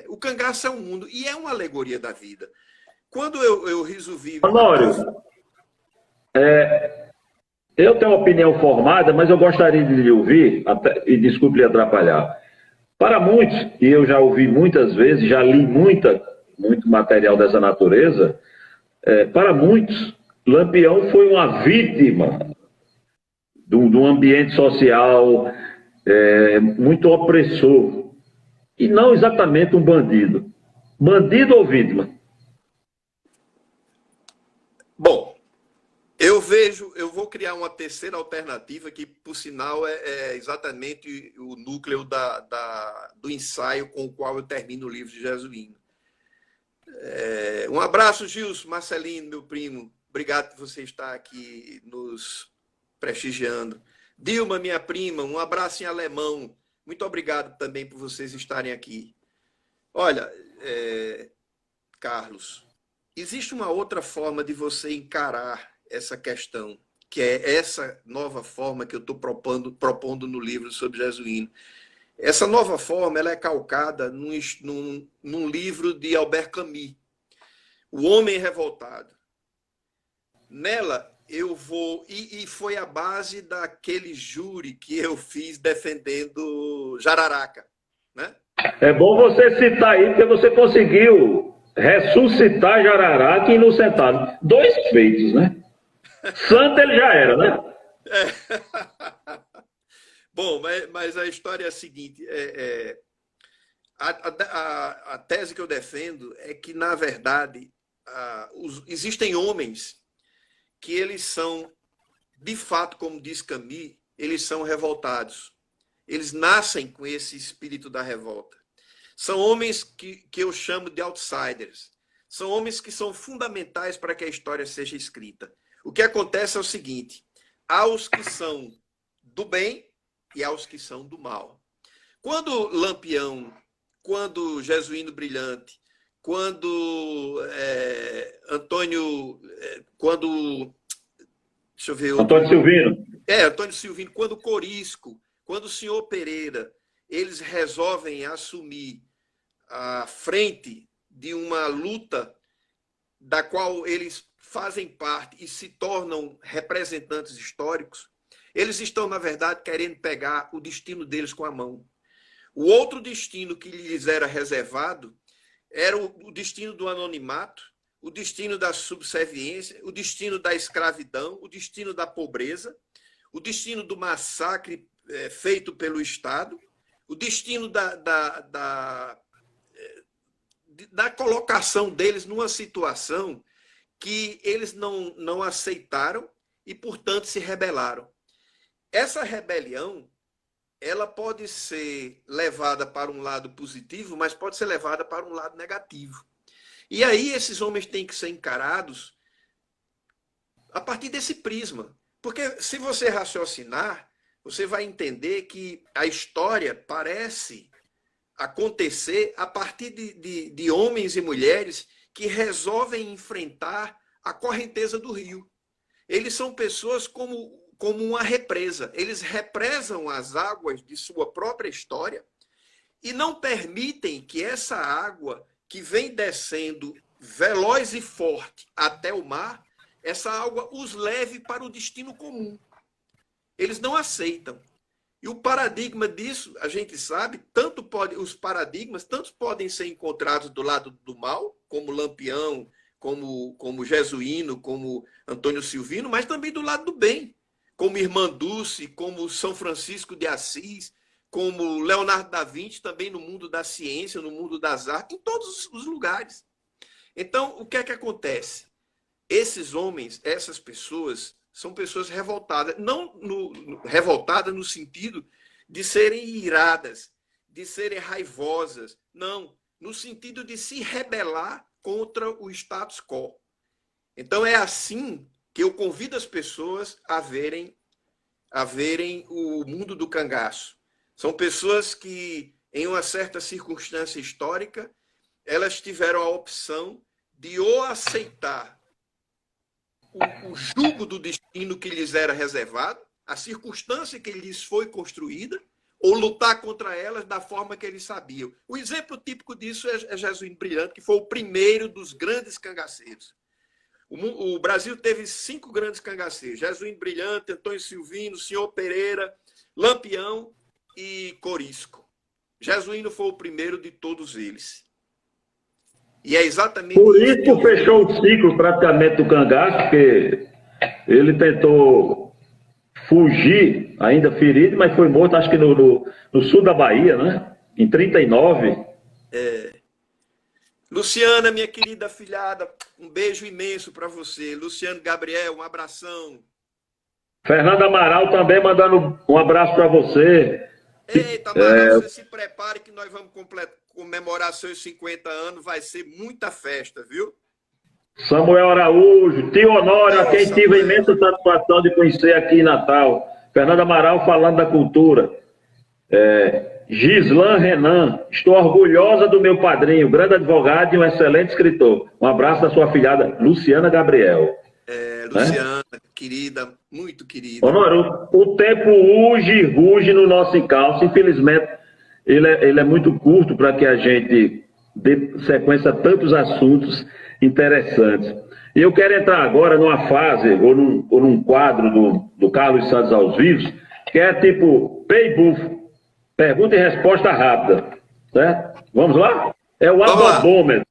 O cangaço é um mundo e é uma alegoria da vida. Quando eu resolvi... Honório, eu tenho uma opinião formada, mas eu gostaria de lhe ouvir, e desculpe lhe atrapalhar. Para muitos, e eu já ouvi muitas vezes, já li muito material dessa natureza, para muitos, Lampião foi uma vítima de um ambiente social muito opressor, e não exatamente um bandido. Bandido ou vítima? Bom, eu vou criar uma terceira alternativa que, por sinal, é exatamente o núcleo do ensaio com o qual eu termino o livro de Jesuíno. Um abraço, Gilson, Marcelino, meu primo. Obrigado por você estar aqui nos prestigiando. Dilma, minha prima, um abraço em alemão. Muito obrigado também por vocês estarem aqui. Olha, Carlos, existe uma outra forma de você encarar essa questão, que é essa nova forma que eu estou propondo no livro sobre Jesuíno. Essa nova forma ela é calcada num livro de Albert Camus, O Homem Revoltado. Nela, eu vou... E foi a base daquele júri que eu fiz defendendo Jararaca, né? É bom você citar aí, porque você conseguiu ressuscitar Jararaca e inocentado. 2 feitos, né? Santo ele já era, né? Bom, mas a história é a seguinte. A tese que eu defendo é que, na verdade, existem homens que eles são, de fato, como diz Camus, eles são revoltados. Eles nascem com esse espírito da revolta. São homens que eu chamo de outsiders. São homens que são fundamentais para que a história seja escrita. O que acontece é o seguinte: há os que são do bem e há os que são do mal. Quando Lampião, quando Jesuíno Brilhante, quando Antônio Silvino. Antônio Silvino, quando Corisco, quando o senhor Pereira, eles resolvem assumir a frente de uma luta da qual eles fazem parte e se tornam representantes históricos, eles estão, na verdade, querendo pegar o destino deles com a mão. O outro destino que lhes era reservado era o destino do anonimato, o destino da subserviência, o destino da escravidão, o destino da pobreza, o destino do massacre feito pelo Estado, o destino da colocação deles numa situação que eles não aceitaram e, portanto, se rebelaram. Essa rebelião, ela pode ser levada para um lado positivo, mas pode ser levada para um lado negativo. E aí esses homens têm que ser encarados a partir desse prisma. Porque se você raciocinar, você vai entender que a história parece acontecer a partir de homens e mulheres que resolvem enfrentar a correnteza do rio. eles são pessoas como uma represa. Eles represam as águas de sua própria história e não permitem que essa água que vem descendo veloz e forte até o mar, essa água os leve para o destino comum. Eles não aceitam. E o paradigma disso, a gente sabe, os paradigmas tanto podem ser encontrados do lado do mal, como Lampião, como Jesuíno, como Antônio Silvino, mas também do lado do bem, como Irmã Dulce, como São Francisco de Assis, como Leonardo da Vinci, também no mundo da ciência, no mundo das artes, em todos os lugares. Então, o que é que acontece? Esses homens, essas pessoas, são pessoas revoltadas, revoltadas no sentido de serem iradas, de serem raivosas, não, no sentido de se rebelar contra o status quo. Então é assim que eu convido as pessoas a verem o mundo do cangaço. São pessoas que, em uma certa circunstância histórica, elas tiveram a opção de ou aceitar o jugo do destino que lhes era reservado, a circunstância que lhes foi construída, ou lutar contra elas da forma que eles sabiam. O exemplo típico disso é Jesuíno Brilhante, que foi o primeiro dos grandes cangaceiros. O Brasil teve 5 grandes cangaceiros: Jesuíno Brilhante, Antônio Silvino, Senhor Pereira, Lampião e Corisco. Jesuíno foi o primeiro de todos eles. E é exatamente por isso que fechou o ciclo praticamente do cangaço, porque ele tentou fugir, ainda ferido, mas foi morto, acho que no sul da Bahia, né? Em 39. Luciana, minha querida afilhada, um beijo imenso para você. Luciano Gabriel, um abração. Fernando Amaral também mandando um abraço para você. Eita, Amaral, você se prepare que nós vamos comemorar seus 50 anos, vai ser muita festa, viu? Samuel Araújo, tio Honório, a quem tive a imensa satisfação de conhecer aqui em Natal. Fernando Amaral falando da cultura. Gislan Renan, estou orgulhosa do meu padrinho, grande advogado e um excelente escritor. Um abraço da sua filhada, Luciana Gabriel. Luciana, querida, muito querida. Honório, o tempo ruge no nosso encalço. Infelizmente, ele é muito curto para que a gente dê sequência a tantos assuntos interessantes. E eu quero entrar agora numa fase, ou num quadro do Carlos Santos aos Vivos, que é tipo Peibufo, pergunta e resposta rápida. Certo? Vamos lá? É o abobômetro.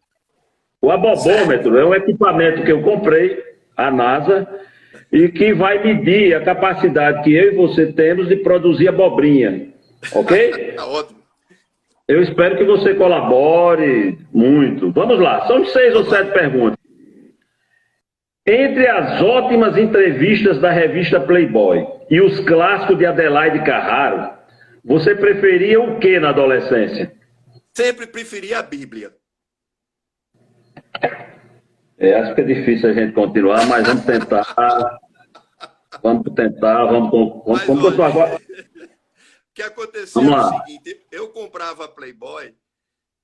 O abobômetro é um equipamento que eu comprei, a NASA, e que vai medir a capacidade que eu e você temos de produzir abobrinha. Ok? Tá ótimo. Eu espero que você colabore muito. Vamos lá, são 6 ou 7 perguntas. Entre as ótimas entrevistas da revista Playboy e os clássicos de Adelaide Carraro, você preferia o que na adolescência? Sempre preferi a Bíblia. Acho que é difícil a gente continuar, mas vamos tentar. Vamos continuar agora. O que aconteceu é o seguinte: eu comprava a Playboy,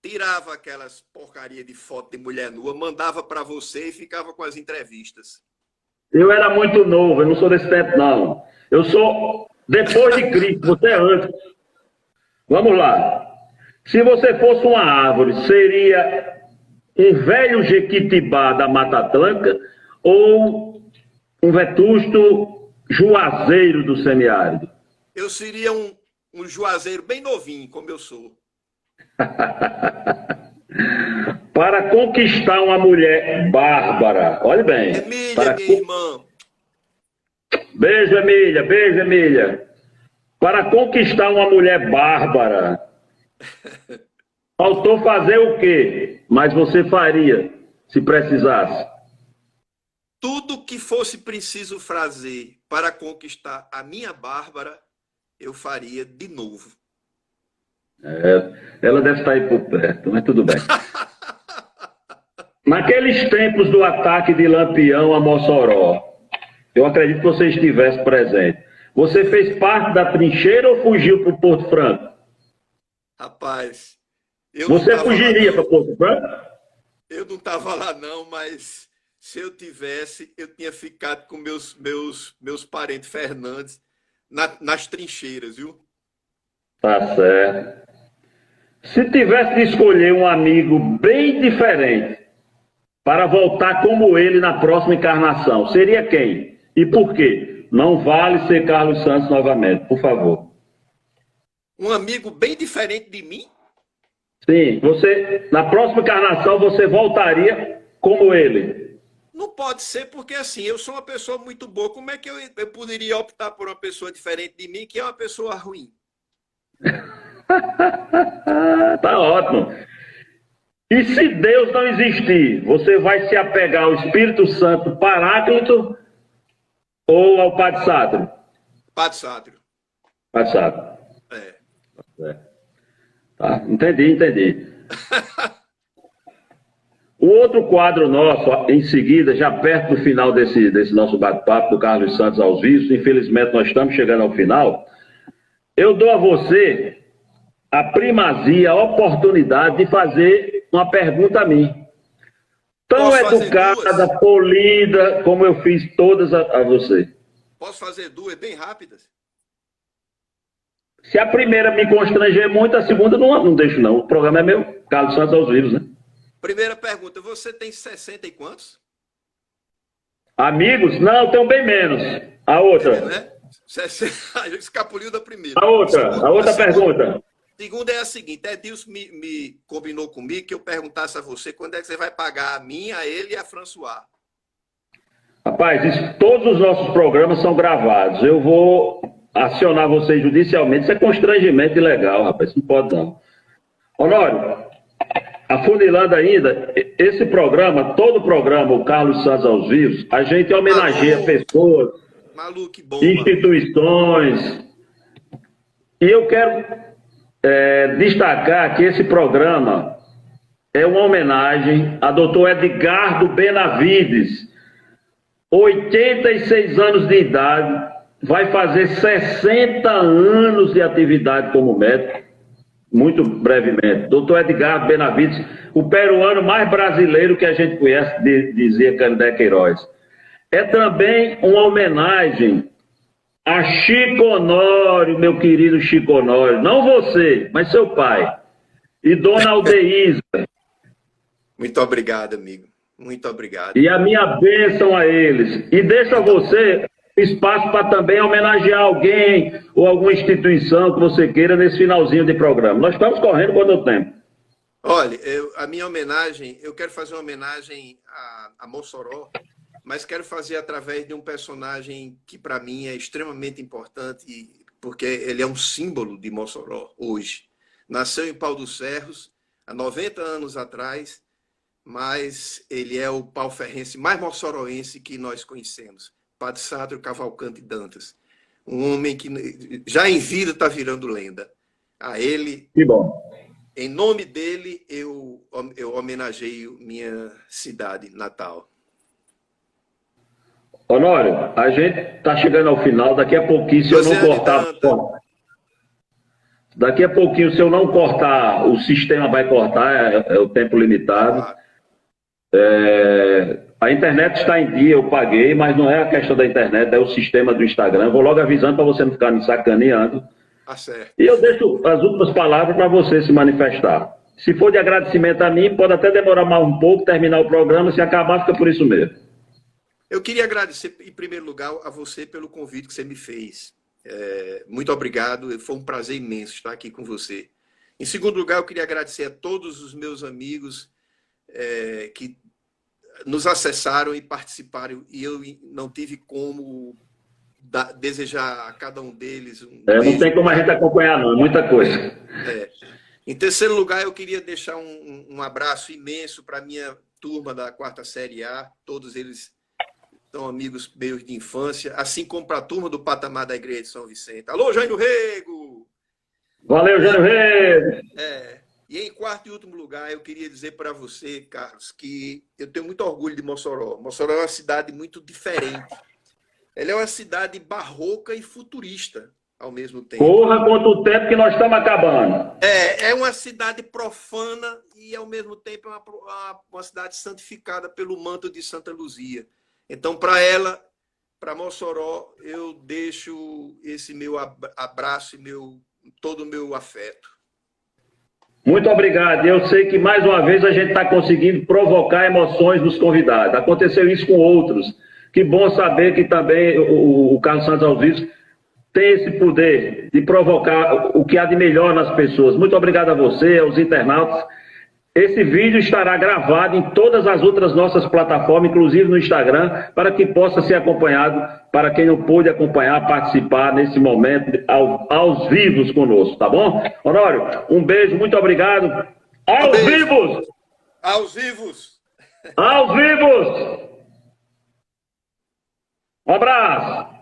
tirava aquelas porcaria de foto de mulher nua, mandava para você e ficava com as entrevistas. Eu era muito novo, eu não sou desse tempo, não. Eu sou depois de Cristo, você é antes. Vamos lá. Se você fosse uma árvore, seria um velho jequitibá da Mata Atlântica ou um vetusto juazeiro do semiárido? Eu seria um juazeiro bem novinho, como eu sou. Para conquistar uma mulher bárbara, olhe bem. Emília, minha irmã. Beijo, Emília, beijo, Emília. Para conquistar uma mulher bárbara, faltou fazer o quê? Mas você faria, se precisasse. Tudo que fosse preciso fazer para conquistar a minha Bárbara, eu faria de novo. Ela deve estar aí por perto, mas tudo bem. Naqueles tempos do ataque de Lampião a Mossoró, eu acredito que você estivesse presente. Você fez parte da trincheira ou fugiu para o Porto Franco? Rapaz, você fugiria para Porto Franco? Eu não estava lá não, mas Se eu tivesse, eu tinha ficado com meus parentes Fernandes nas trincheiras, viu? Tá certo. Se tivesse de escolher um amigo bem diferente para voltar como ele na próxima encarnação, seria quem? E por quê? Não vale ser Carlos Santos novamente, por favor. Um amigo bem diferente de mim? Sim, você, na próxima encarnação, você voltaria como ele. Não pode ser, porque assim, eu sou uma pessoa muito boa. Como é que eu poderia optar por uma pessoa diferente de mim, que é uma pessoa ruim? Tá ótimo. E se Deus não existir, você vai se apegar ao Espírito Santo Paráclito ou ao Padre Sátiro? Padre Sátiro. Padre Sátiro. É. Tá, entendi. O outro quadro nosso, em seguida, já perto do final desse nosso bate-papo do Carlos Santos aos vivos, infelizmente nós estamos chegando ao final, eu dou a você a primazia, a oportunidade de fazer uma pergunta a mim. Tão Posso educada, polida, como eu fiz todas a você. Posso fazer duas bem rápidas? Se a primeira me constranger muito, a segunda não deixo não. O programa é meu, Carlos Santos aos vivos, né? Primeira pergunta, você tem 60 e quantos? Amigos? Não, tenho bem menos. A outra. Né? Escapuliu da primeira. A outra pergunta. Segunda é a seguinte, Edilson me combinou comigo que eu perguntasse a você quando é que você vai pagar a mim, a ele e a François. Rapaz, todos os nossos programas são gravados. Eu vou acionar vocês judicialmente. Isso é constrangimento ilegal, rapaz. Isso não pode não. Honório, afunilando ainda, esse programa, todo o programa, o Carlos Santos aos vivos, a gente homenageia pessoas, instituições. E eu quero destacar que esse programa é uma homenagem a Dr. Edgardo Benavides, 86 anos de idade, vai fazer 60 anos de atividade como médico, muito brevemente. Dr. Edgardo Benavides, o peruano mais brasileiro que a gente conhece, dizia Candé Queiroz. É também uma homenagem a Chico Honório, meu querido Chico Honório, não você, mas seu pai, e Dona Aldeísa. Muito obrigado, amigo. Muito obrigado. E a minha bênção a eles. E deixa você espaço para também homenagear alguém ou alguma instituição que você queira nesse finalzinho de programa. Nós estamos correndo quanto o tempo. Olha, a minha homenagem, eu quero fazer uma homenagem a Mossoró, mas quero fazer através de um personagem que para mim é extremamente importante, porque ele é um símbolo de Mossoró hoje. Nasceu em Pau dos Ferros, há 90 anos atrás, mas ele é o pau-ferrense mais mossoroense que nós conhecemos. Padre Sátiro Cavalcante Dantas. Um homem que já em vida está virando lenda. A ele, que bom. Em nome dele, eu homenageio minha cidade natal. Honório, a gente está chegando ao final, daqui a pouquinho, se eu não cortar... Daqui a pouquinho, se eu não cortar, o sistema vai cortar, é o tempo limitado. A internet está em dia, eu paguei, mas não é a questão da internet, é o sistema do Instagram. Eu vou logo avisando para você não ficar me sacaneando. Certo. E eu deixo as últimas palavras para você se manifestar. Se for de agradecimento a mim, pode até demorar mais um pouco, terminar o programa, se acabar, fica por isso mesmo. Eu queria agradecer, em primeiro lugar, a você pelo convite que você me fez. Muito obrigado, foi um prazer imenso estar aqui com você. Em segundo lugar, eu queria agradecer a todos os meus amigos que nos acessaram e participaram, e eu não tive como desejar a cada um deles um beijo. Não tem como a gente acompanhar, não, muita coisa. Em terceiro lugar, eu queria deixar um abraço imenso para a minha turma da quarta série A, todos eles são amigos meus de infância, assim como para a turma do patamar da Igreja de São Vicente. Alô, Jânio Rego! Valeu, Jânio Rego! E em quarto e último lugar, eu queria dizer para você, Carlos, que eu tenho muito orgulho de Mossoró. Mossoró é uma cidade muito diferente. Ela é uma cidade barroca e futurista, ao mesmo tempo. Corra contra o tempo que nós estamos acabando. É uma cidade profana e, ao mesmo tempo, é uma cidade santificada pelo manto de Santa Luzia. Então, para ela, para Mossoró, eu deixo esse meu abraço e todo o meu afeto. Muito obrigado. Eu sei que, mais uma vez, a gente está conseguindo provocar emoções dos convidados. Aconteceu isso com outros. Que bom saber que também o Carlos Santos Aos Vivos tem esse poder de provocar o que há de melhor nas pessoas. Muito obrigado a você, aos internautas. Esse vídeo estará gravado em todas as outras nossas plataformas, inclusive no Instagram, para que possa ser acompanhado, para quem não pôde acompanhar, participar nesse momento aos vivos conosco, tá bom? Honório, um beijo, muito obrigado. Aos vivos! Aos vivos! Aos vivos! Um abraço!